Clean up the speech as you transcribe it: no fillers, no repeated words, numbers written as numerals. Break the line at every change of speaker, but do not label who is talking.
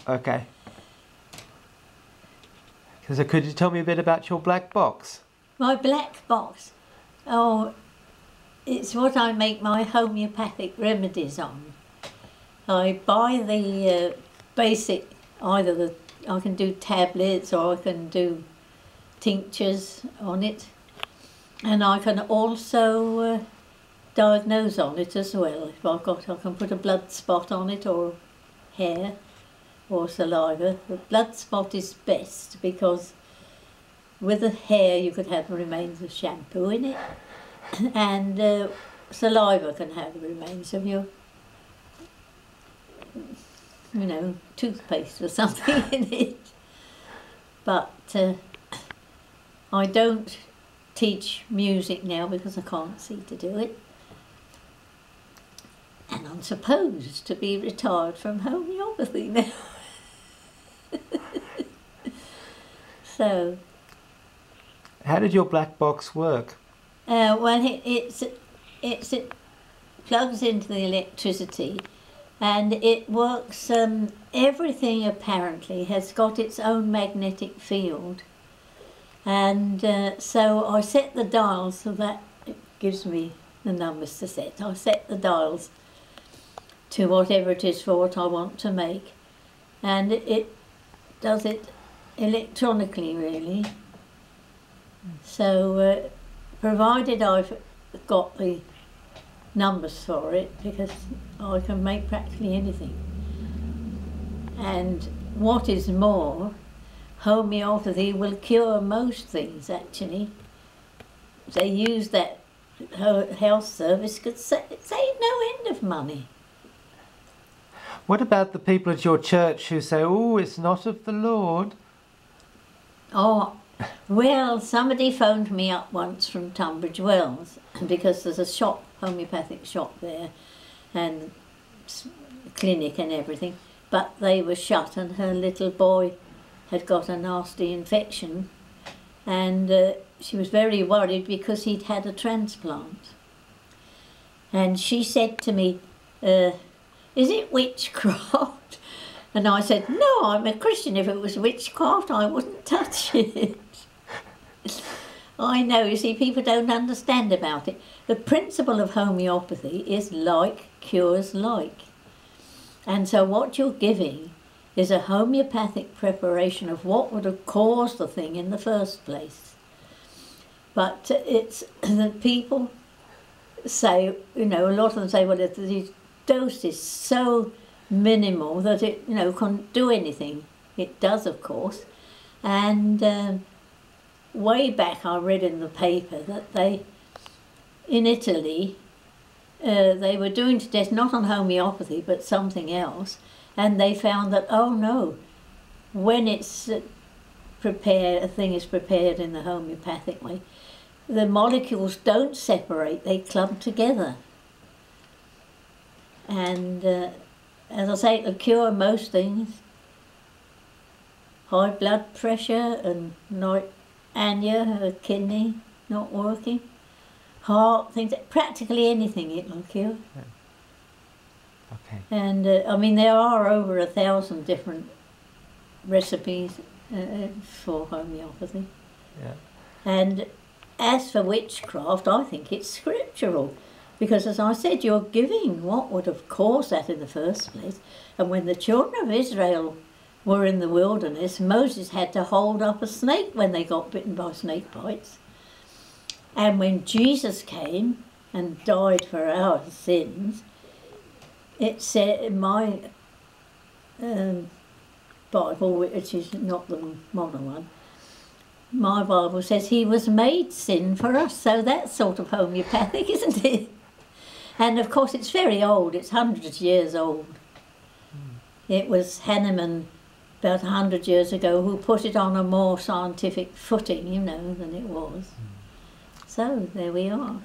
Okay. So could you tell me a bit about your black box?
My black box? Oh, it's what I make my homeopathic remedies on. I buy the basic, I can do tablets or I can do tinctures on it, and I can also diagnose on it as well. If I can put a blood spot on it or hair or saliva. The blood spot is best because with the hair you could have the remains of shampoo in it, and saliva can have the remains of your, toothpaste or something in it. But I don't teach music now because I can't see to do it. And I'm supposed to be retired from homeopathy now. So.
How did your black box work?
Well, it plugs into the electricity, and it works. Everything apparently has got its own magnetic field, and so I set the dials so that it gives me the numbers to set. I set the dials to whatever it is for what I want to make, and it does it electronically, really. So provided I've got the numbers for it, because I can make practically anything. And what is more, homeopathy will cure most things, actually. If they use that health service, could save no end of money.
What about the people at your church who say, oh, it's not of the Lord?
Oh, well, somebody phoned me up once from Tunbridge Wells, because there's a shop, homeopathic shop there, and clinic and everything, but they were shut, and her little boy had got a nasty infection, and she was very worried because he'd had a transplant. And she said to me, is it witchcraft? And I said, no, I'm a Christian. If it was witchcraft, I wouldn't touch it. I know, you see, people don't understand about it. The principle of homeopathy is like cures like. And so what you're giving is a homeopathic preparation of what would have caused the thing in the first place. But it's the people say, a lot of them say, well, the dose is so minimal that it, can't do anything. It does, of course. And way back I read in the paper that in Italy, they were doing tests not on homeopathy but something else, and they found that, oh no, when it's prepared, a thing is prepared in the homeopathic way, the molecules don't separate, they clump together. And as I say, it'll cure most things. High blood pressure and anemia, kidney not working, heart, things, practically anything it'll cure.
Yeah. Okay.
And I mean, there are over 1,000 different recipes for homeopathy.
Yeah.
And as for witchcraft, I think it's scriptural. Because, as I said, you're giving what would have caused that in the first place. And when the children of Israel were in the wilderness, Moses had to hold up a snake when they got bitten by snake bites. And when Jesus came and died for our sins, it said in my Bible, which is not the modern one, my Bible says he was made sin for us. So that's sort of homeopathic, isn't it? And of course it's very old, it's hundreds of years old. It was Hahnemann about 100 years ago who put it on a more scientific footing, than it was. So there we are.